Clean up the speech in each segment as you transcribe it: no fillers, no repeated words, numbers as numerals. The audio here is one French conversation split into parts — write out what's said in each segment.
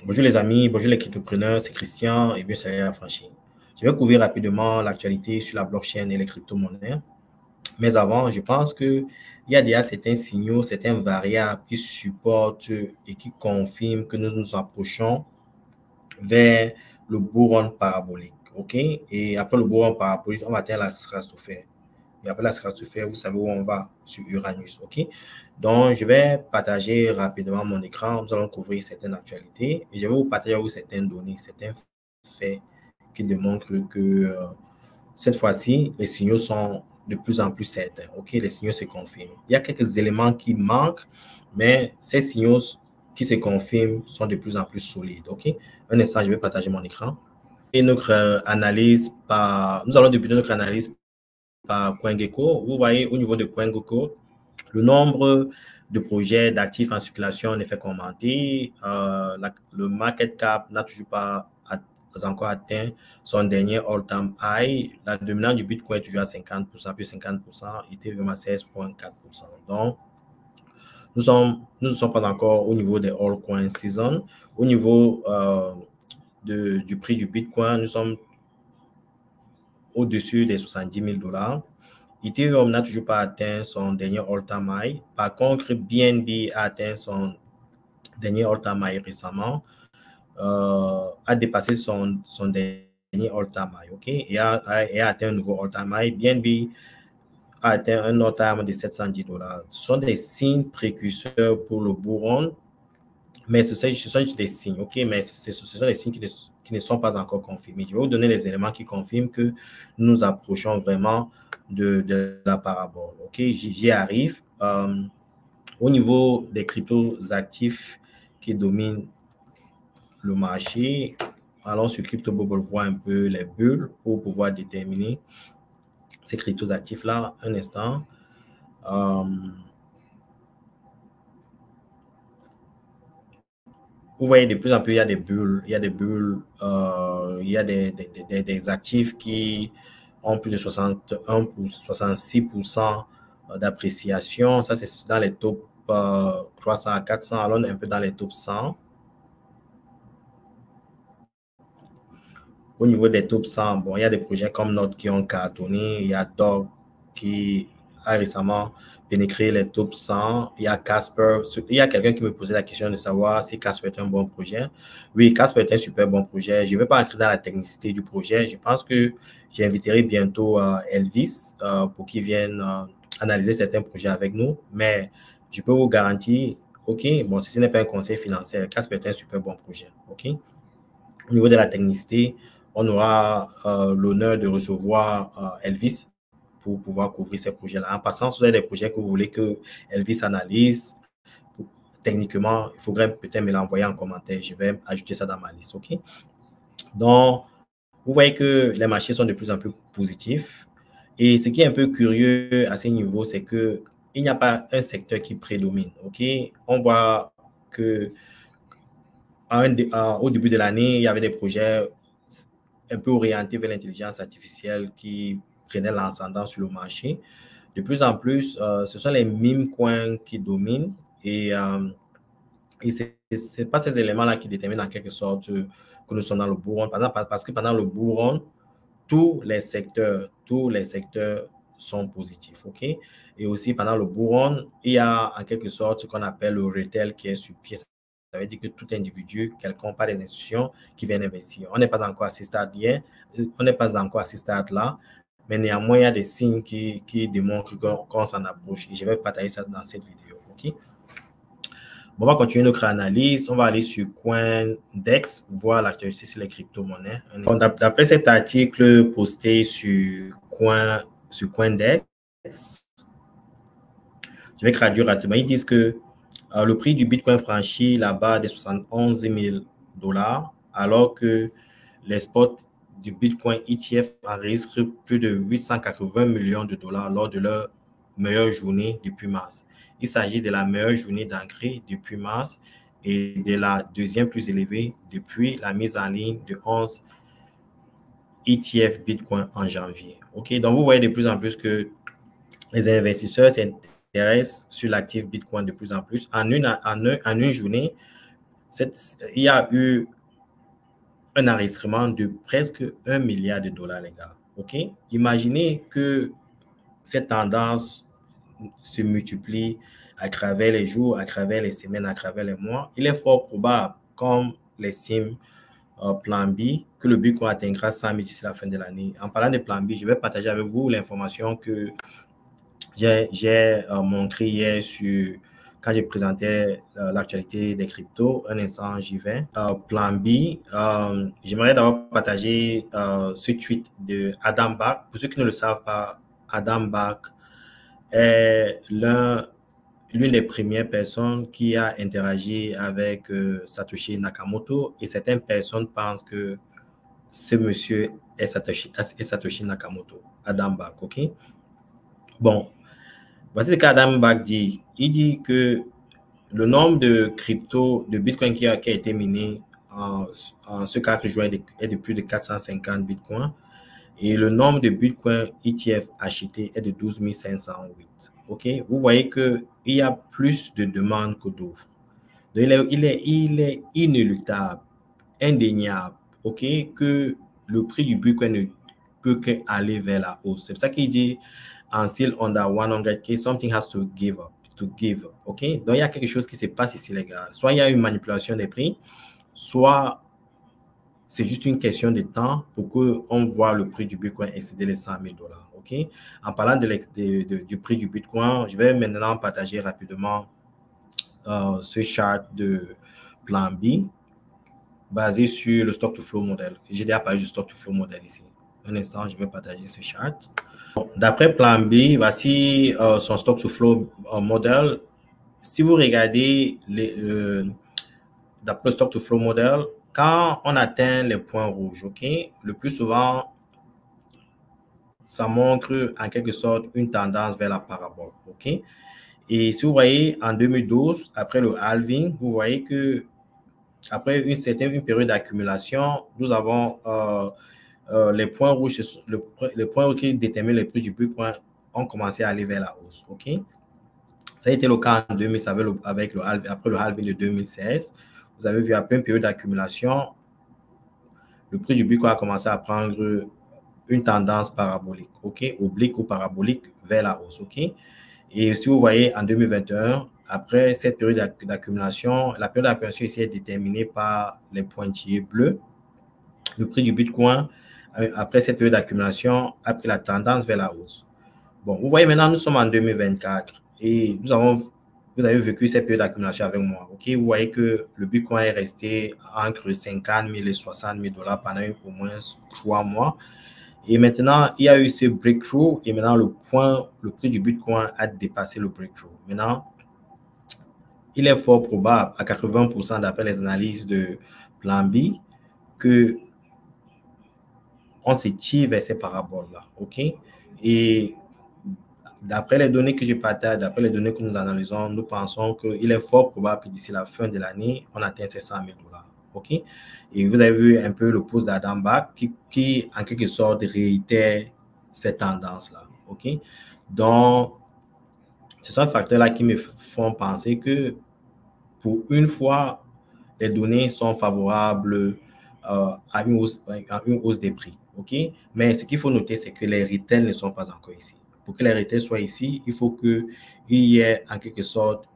Bonjour les amis, bonjour les cryptopreneurs, c'est Christian et bien salut à Franchi. Je vais couvrir rapidement l'actualité sur la blockchain et les crypto-monnaies. Mais avant, je pense qu'il y a déjà certains signaux, certaines variables qui supportent et qui confirment que nous nous approchons vers le bull run parabolique. OK? Et après le bull run parabolique, on va atteindre la stratosphère. Et après la stratosphère, vous savez où on va, sur Uranus. OK? Donc, je vais partager rapidement mon écran. Nous allons couvrir certaines actualités et je vais vous partager avec vous certaines données, certains faits qui démontrent que cette fois-ci, les signaux sont de plus en plus certains. OK? Les signaux se confirment. Il y a quelques éléments qui manquent, mais ces signaux qui se confirment sont de plus en plus solides. OK? Un instant, je vais partager mon écran. Et notre analyse nous allons débuter notre analyse par CoinGecko. Vous voyez au niveau de CoinGecko, le nombre de projets d'actifs en circulation n'est fait qu'augmenter. Le market cap n'a toujours pas encore atteint son dernier all-time high. La dominance du Bitcoin est toujours à 50%, plus 50%, Ethereum à 16,4%. Donc, nous ne sommes pas encore au niveau des altcoins season. Au niveau du prix du Bitcoin, nous sommes au-dessus des 70 000 $. Ethereum n'a toujours pas atteint son dernier all-time high. Par contre, BNB a atteint son dernier all-time high récemment, a dépassé son dernier all-time high, OK? Et a atteint un nouveau all-time high. BNB a atteint un all-time de 710 $. Ce sont des signes précurseurs pour le bull run, mais ce sont des signes, OK? Mais ce sont des signes qui ne sont pas encore confirmés. Je vais vous donner les éléments qui confirment que nous approchons vraiment de la parabole, OK? J'y arrive. Au niveau des cryptos actifs qui dominent le marché, allons sur CryptoBubble voir un peu les bulles pour pouvoir déterminer ces cryptos actifs-là. Un instant. Vous voyez, de plus en plus, il y a des bulles, il y a des actifs qui ont plus de 61 pour 66% d'appréciation. Ça, c'est dans les top 300 à 400, alors un peu dans les top 100. Au niveau des top 100, bon, il y a des projets comme Node qui ont cartonné, il y a Dog qui a récemment pénétré les top 100, il y a Casper. Il y a quelqu'un qui me posait la question de savoir si Casper est un bon projet. Oui, Casper est un super bon projet. Je ne vais pas entrer dans la technicité du projet. Je pense que j'inviterai bientôt Elvis pour qu'il vienne analyser certains projets avec nous. Mais je peux vous garantir, OK, bon, si ce n'est pas un conseil financier, Casper est un super bon projet, OK? Au niveau de la technicité, on aura l'honneur de recevoir Elvis pour pouvoir couvrir ces projets-là. En passant, si vous avez des projets que vous voulez que Elvis analyse, techniquement, il faudrait peut-être me l'envoyer en commentaire. Je vais ajouter ça dans ma liste, OK? Donc, vous voyez que les marchés sont de plus en plus positifs. Et ce qui est un peu curieux à ce niveau, c'est qu'il n'y a pas un secteur qui prédomine, OK? On voit que au début de l'année, il y avait des projets un peu orientés vers l'intelligence artificielle qui prenaient l'ascendant sur le marché. De plus en plus, ce sont les meme coins qui dominent et ce n'est pas ces éléments-là qui déterminent en quelque sorte que nous sommes dans le bull run. Parce que pendant le bull run, tous les secteurs sont positifs, OK? Et aussi, pendant le bull run, il y a en quelque sorte ce qu'on appelle le retail qui est sur pied. Ça veut dire que tout individu, quelconque, pas des institutions qui viennent investir. On n'est pas encore à ce stade-là, mais néanmoins, il y a des signes qui démontrent qu'on s'en approche. Et je vais partager ça dans cette vidéo, OK? Bon, on va continuer notre analyse. On va aller sur CoinDex, voir l'actualité sur les crypto-monnaies. D'après cet article posté sur CoinDex, je vais traduire rapidement. Ils disent que le prix du Bitcoin franchit la barre des 71 000 $, alors que les spots du Bitcoin ETF enregistrent plus de 880 millions de dollars lors de leur meilleure journée depuis mars. Il s'agit de la meilleure journée d'entrée depuis mars et de la deuxième plus élevée depuis la mise en ligne de 11 ETF Bitcoin en janvier. OK, donc vous voyez de plus en plus que les investisseurs s'intéressent sur l'actif Bitcoin de plus en plus. En une journée, il y a eu un enregistrement de presque 1 milliard de dollars, les gars. OK? Imaginez que cette tendance se multiplie à travers les jours, à travers les semaines, à travers les mois. Il est fort probable, comme l'estime Plan B, que le Bitcoin atteindra 100 000 d'ici la fin de l'année. En parlant de Plan B, je vais partager avec vous l'information que j'ai montré hier quand j'ai présenté l'actualité des cryptos. Un instant, j'y vais. Plan B, j'aimerais d'abord partager ce tweet de Adam Back. Pour ceux qui ne le savent pas, Adam Back est l'une des premières personnes qui a interagi avec Satoshi Nakamoto, et certaines personnes pensent que ce monsieur est Satoshi Nakamoto, Adam Back, ok? Bon, voici ce qu'Adam Back dit. Il dit que le nombre de crypto, de Bitcoin qui a été miné en ce 4 juin est de plus de 450 Bitcoins. Et le nombre de Bitcoin ETF achetés est de 12 508. OK? Vous voyez qu'il y a plus de demandes que d'offres. Il est inéluctable, indéniable, OK, que le prix du Bitcoin ne peut qu'aller vers la hausse. C'est pour ça qu'il dit, until under 100K, something has to give up, OK? Donc, il y a quelque chose qui se passe ici, les gars. Soit il y a une manipulation des prix, soit c'est juste une question de temps pour qu'on voit le prix du Bitcoin excéder les 100 000 dollars. OK? En parlant du prix du Bitcoin, je vais maintenant partager rapidement ce chart de Plan B basé sur le stock to flow model. J'ai déjà parlé du stock to flow model ici. Un instant, je vais partager ce chart. D'après Plan B, voici son stock to flow model. Si vous regardez d'après le stock to flow model, quand on atteint les points rouges, OK, le plus souvent, ça montre en quelque sorte une tendance vers la parabole, OK? Et si vous voyez en 2012, après le halving, vous voyez que après une période d'accumulation, nous avons les points rouges, les points rouges qui déterminent le prix du Bitcoin ont commencé à aller vers la hausse, OK? Ça a été le cas en 2000, après le halving de 2016. Vous avez vu, après une période d'accumulation, le prix du Bitcoin a commencé à prendre une tendance parabolique, OK, oblique ou parabolique vers la hausse, OK. Et si vous voyez en 2021, après cette période d'accumulation, la période d'accumulation ici est déterminée par les pointillés bleus. Le prix du Bitcoin, après cette période d'accumulation, a pris la tendance vers la hausse. Bon, vous voyez maintenant, nous sommes en 2024 et vous avez vécu cette période d'accumulation avec moi, OK. Vous voyez que le Bitcoin est resté entre 50 000 et 60 000 dollars pendant au moins 3 mois. Et maintenant, il y a eu ce breakthrough et maintenant, le prix du Bitcoin a dépassé le breakthrough. Maintenant, il est fort probable, à 80% d'après les analyses de Plan B, que on se tire vers ces paraboles-là, OK? Et d'après les données que je partage, d'après les données que nous analysons, nous pensons qu'il est fort probable que d'ici la fin de l'année, on atteigne ces 100 000 dollars, OK? Et vous avez vu un peu le post d'Adam Back qui, en quelque sorte, réitère cette tendance-là, OK? Donc, ce sont des facteurs-là qui me font penser que, pour une fois, les données sont favorables à une hausse des prix, OK? Mais ce qu'il faut noter, c'est que les retails ne sont pas encore ici. Pour que les retails soient ici, il faut qu'il y ait en quelque sorte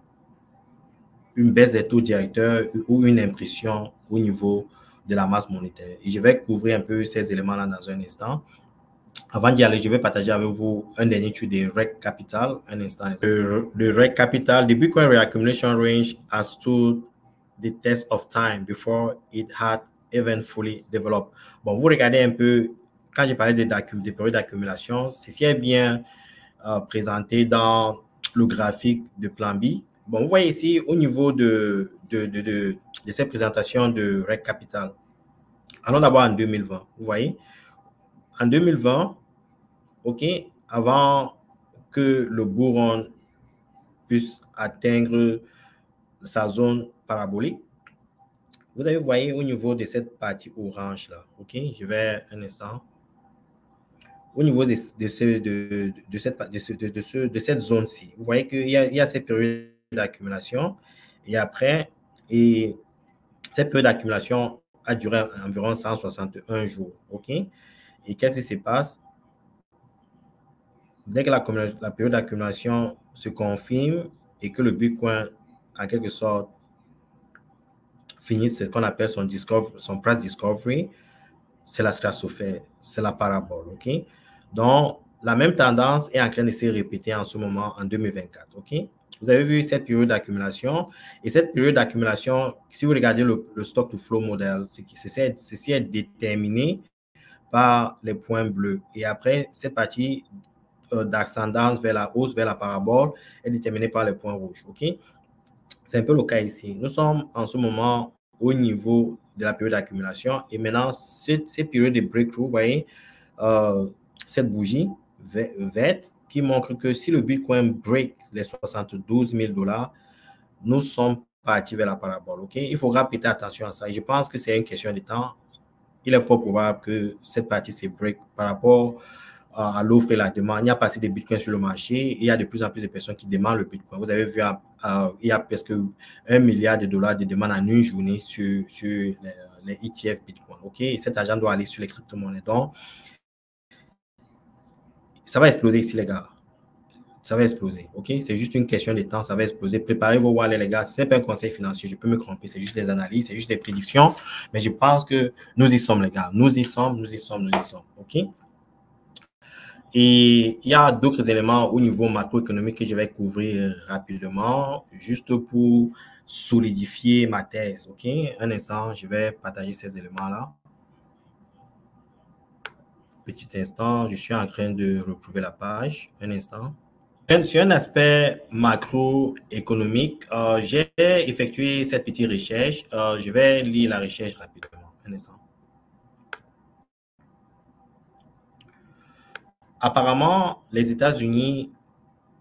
une baisse des taux directeurs ou une impression au niveau de la masse monétaire. Et je vais couvrir un peu ces éléments-là dans un instant. Avant d'y aller, je vais partager avec vous un dernier truc de REC Capital. Un instant. Le REC Capital, the Bitcoin Reaccumulation Range has stood the test of time before it had even fully developed. Bon, vous regardez un peu, quand j'ai parlé de périodes d'accumulation, ceci est bien présenté dans le graphique de Plan B. Bon, vous voyez ici, au niveau de cette présentation de REC Capital. Allons d'abord en 2020. Vous voyez, en 2020, OK, avant que le bull run puisse atteindre sa zone parabolique, vous voyez au niveau de cette partie orange là, OK, je vais un instant. Au niveau de cette zone-ci, vous voyez qu'il y a cette période d'accumulation et après, et Cette période d'accumulation a duré environ 161 jours. OK? Et qu'est-ce qui se passe? Dès que la période d'accumulation se confirme et que le Bitcoin, en quelque sorte, finit ce qu'on appelle son price discovery, c'est la stratosphère, c'est la parabole. OK? Donc, la même tendance est en train de se répéter en ce moment en 2024. OK? Vous avez vu cette période d'accumulation. Et cette période d'accumulation, si vous regardez le stock to flow model, ceci est déterminé par les points bleus. Et après, cette partie d'ascendance vers la hausse, vers la parabole, est déterminée par les points rouges. OK? C'est un peu le cas ici. Nous sommes en ce moment au niveau de la période d'accumulation. Et maintenant, cette période de breakthrough, vous voyez, cette bougie verte qui montre que si le Bitcoin break les 72 000 $, nous sommes partis vers la parabole. OK? Il faudra prêter attention à ça. Et je pense que c'est une question de temps. Il est fort probable que cette partie se break par rapport à l'offre et la demande. Il y a pas assez de Bitcoin sur le marché. Il y a de plus en plus de personnes qui demandent le Bitcoin. Vous avez vu, il y a presque 1 milliard de dollars de demandes en une journée sur les ETF Bitcoin. OK? Et cet argent doit aller sur les crypto-monnaies. Donc, ça va exploser ici, les gars. Ça va exploser. OK? C'est juste une question de temps. Ça va exploser. Préparez vos wallets, les gars. Ce n'est pas un conseil financier. Je peux me tromper. C'est juste des analyses. C'est juste des prédictions. Mais je pense que nous y sommes, les gars. Nous y sommes. OK? Et il y a d'autres éléments au niveau macroéconomique que je vais couvrir rapidement, juste pour solidifier ma thèse. OK? Un instant, je vais partager ces éléments-là. Petit instant, je suis en train de retrouver la page. Un instant. Sur un aspect macroéconomique, j'ai effectué cette petite recherche. Je vais lire la recherche rapidement. Un instant. Apparemment, les États-Unis,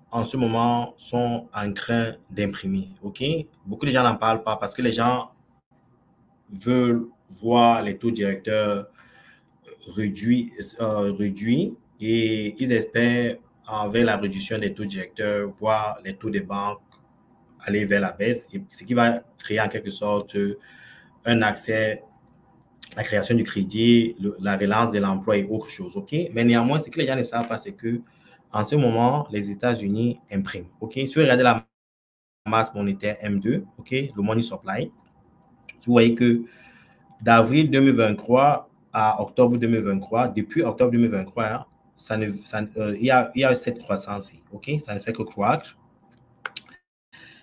en ce moment, sont en train d'imprimer. OK? Beaucoup de gens n'en parlent pas parce que les gens veulent voir les taux directeurs réduits et ils espèrent, avec la réduction des taux directeurs, voir les taux des banques aller vers la baisse, et ce qui va créer en quelque sorte un accès, la création du crédit, la relance de l'emploi et autre chose. OK? Mais néanmoins, ce que les gens ne savent pas, c'est que en ce moment, les États-Unis impriment. OK? Si vous regardez la masse monétaire M2, OK, le money supply, vous voyez que d'avril 2023 à octobre 2023, depuis octobre 2023, il y a cette croissance, OK? Ça ne fait que croître.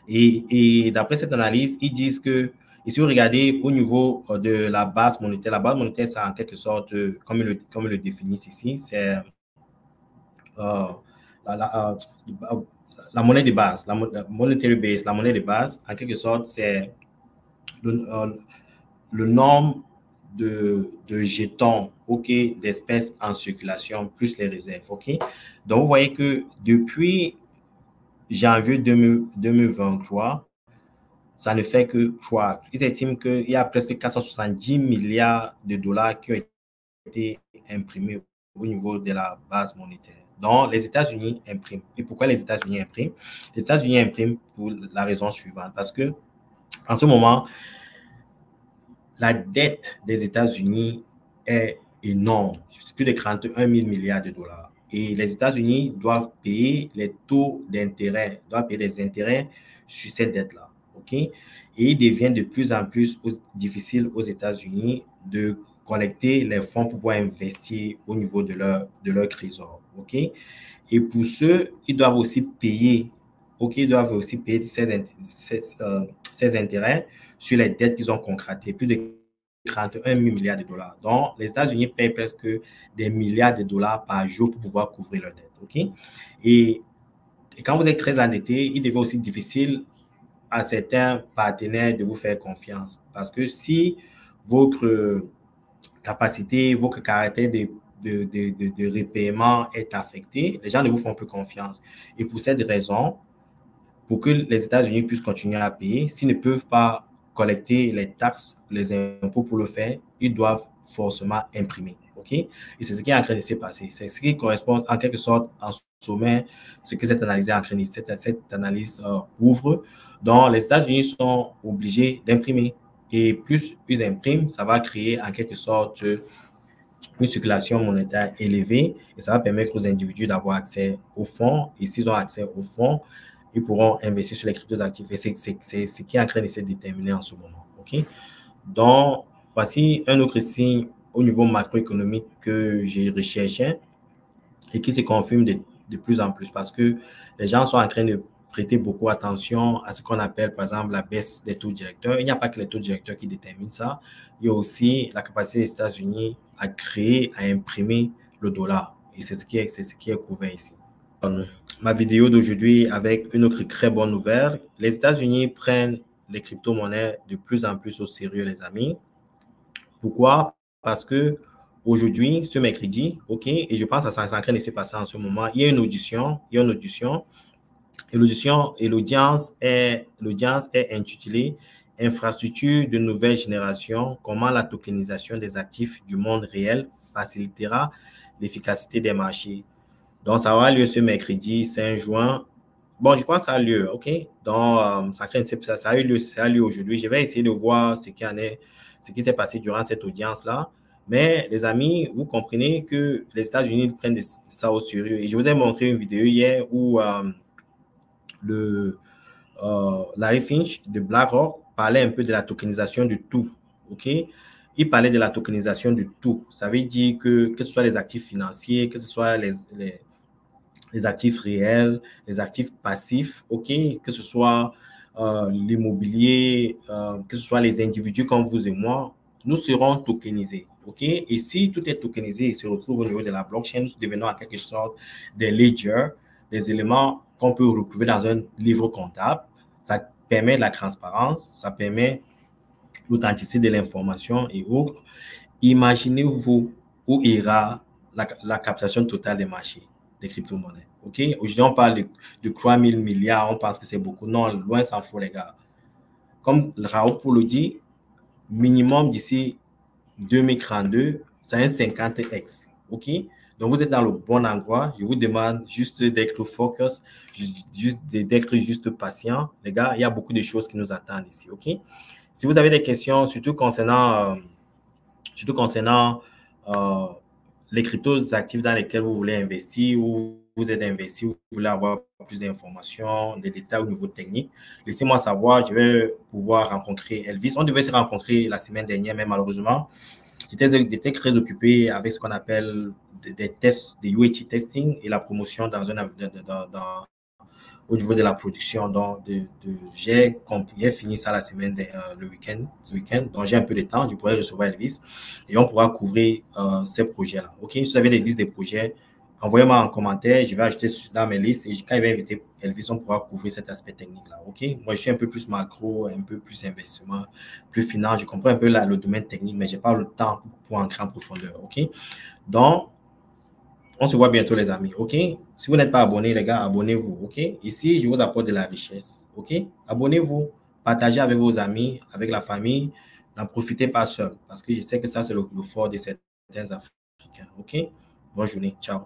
Et d'après cette analyse, ils disent que, et si vous regardez au niveau de la base monétaire, c'est en quelque sorte, comme ils le définissent ici, c'est la monnaie de base, la monetary base, la monnaie de base, en quelque sorte, c'est le nombre de jetons, OK, d'espèces en circulation, plus les réserves, OK? Donc, vous voyez que depuis janvier 2023, ça ne fait que croître. Ils estiment qu'il y a presque 470 milliards de dollars qui ont été imprimés au niveau de la base monétaire. Donc, les États-Unis impriment. Et pourquoi les États-Unis impriment? Les États-Unis impriment pour la raison suivante. Parce que, en ce moment, la dette des États-Unis est énorme. C'est plus de 41 000 milliards de dollars. Et les États-Unis doivent payer les taux d'intérêt, doivent payer des intérêts sur cette dette-là. OK? Et il devient de plus en plus difficile aux États-Unis de collecter les fonds pour pouvoir investir au niveau de leur trésor. OK? Et pour ceux, ils doivent aussi payer, OK, ils doivent aussi payer ces intérêts sur les dettes qu'ils ont contractées, plus de 31 000 milliards de dollars. Donc, les États-Unis payent presque des milliards de dollars par jour pour pouvoir couvrir leurs dettes. OK? Et quand vous êtes très endetté, il devient aussi difficile à certains partenaires de vous faire confiance. Parce que si votre capacité, votre caractère de repaiement est affecté, les gens ne vous font plus confiance. Et pour cette raison, pour que les États-Unis puissent continuer à payer, s'ils ne peuvent pas collecter les taxes, les impôts pour le faire, ils doivent forcément imprimer. OK? Et c'est ce qui est en train de se passer. C'est ce qui correspond en quelque sorte en sommet, ce que cette analyse est en train de, cette analyse ouvre. Donc, les États-Unis sont obligés d'imprimer. Et plus ils impriment, ça va créer en quelque sorte une circulation monétaire élevée et ça va permettre aux individus d'avoir accès aux fonds. Et s'ils ont accès aux fonds, ils pourront investir sur les cryptoactifs. Et c'est ce qui est en train de se déterminer en ce moment. OK? Donc, voici un autre signe au niveau macroéconomique que j'ai recherché et qui se confirme de plus en plus parce que les gens sont en train de prêter beaucoup attention à ce qu'on appelle, par exemple, la baisse des taux directeurs. Il n'y a pas que les taux directeurs qui déterminent ça. Il y a aussi la capacité des États-Unis à créer, à imprimer le dollar. Et c'est ce qui est couvert ici. Ma vidéo d'aujourd'hui avec une autre très bonne nouvelle. Les États-Unis prennent les crypto-monnaies de plus en plus au sérieux, les amis. Pourquoi? Parce que aujourd'hui, ce mercredi, OK, et je pense que ça est en train de se passer en ce moment, il y a une audition, et l'audience est intitulée Infrastructure de nouvelle génération, comment la tokenisation des actifs du monde réel facilitera l'efficacité des marchés. Donc, ça aura lieu ce mercredi 5 juin. Bon, je crois que ça a lieu, OK? Donc, ça a lieu aujourd'hui. Je vais essayer de voir ce qui s'est passé durant cette audience-là. Mais les amis, vous comprenez que les États-Unis prennent ça au sérieux. Et je vous ai montré une vidéo hier où Larry Finch de BlackRock parlait un peu de la tokenisation du tout, OK? Il parlait de la tokenisation du tout. Ça veut dire que ce soit les actifs financiers, que ce soit les actifs réels, les actifs passifs, OK, que ce soit l'immobilier, que ce soit les individus comme vous et moi, nous serons tokenisés, OK? Et si tout est tokenisé et se retrouve au niveau de la blockchain, nous devenons en quelque sorte des ledgers, des éléments qu'on peut retrouver dans un livre comptable. Ça permet de la transparence, ça permet l'authenticité de l'information et autres. Imaginez-vous où ira la captation totale des marchés des crypto-monnaies. OK? Aujourd'hui, on parle de 3 000 milliards, on pense que c'est beaucoup. Non, loin s'en faut, les gars. Comme Raoul Polo dit, minimum d'ici 2032, c'est un 50x. OK? Donc, vous êtes dans le bon endroit. Je vous demande juste d'être focus, d'être juste patient. Les gars, il y a beaucoup de choses qui nous attendent ici. OK? Si vous avez des questions, surtout concernant les cryptos actifs dans lesquels vous voulez investir ou vous êtes investi, vous voulez avoir plus d'informations, des détails au niveau technique, laissez-moi savoir, je vais pouvoir rencontrer Elvis. On devait se rencontrer la semaine dernière, mais malheureusement, j'étais très occupé avec ce qu'on appelle des tests, des UAT testing et la promotion au niveau de la production. Donc, j'ai fini ça la semaine, le week-end. Donc, j'ai un peu de temps. Je pourrais recevoir Elvis et on pourra couvrir ces projets-là. OK? Si vous avez des listes de projets, envoyez-moi en commentaire. Je vais ajouter dans mes listes et quand il va inviter Elvis, on pourra couvrir cet aspect technique-là. OK? Moi, je suis un peu plus macro, un peu plus investissement, plus finance. Je comprends un peu le domaine technique, mais je n'ai pas le temps pour entrer en profondeur. OK? Donc, on se voit bientôt, les amis, OK? Si vous n'êtes pas abonné, les gars, abonnez-vous, OK? Ici, je vous apporte de la richesse, OK? Abonnez-vous, partagez avec vos amis, avec la famille. N'en profitez pas seul, parce que je sais que ça, c'est le fort de certains Africains, OK? Bonne journée, ciao.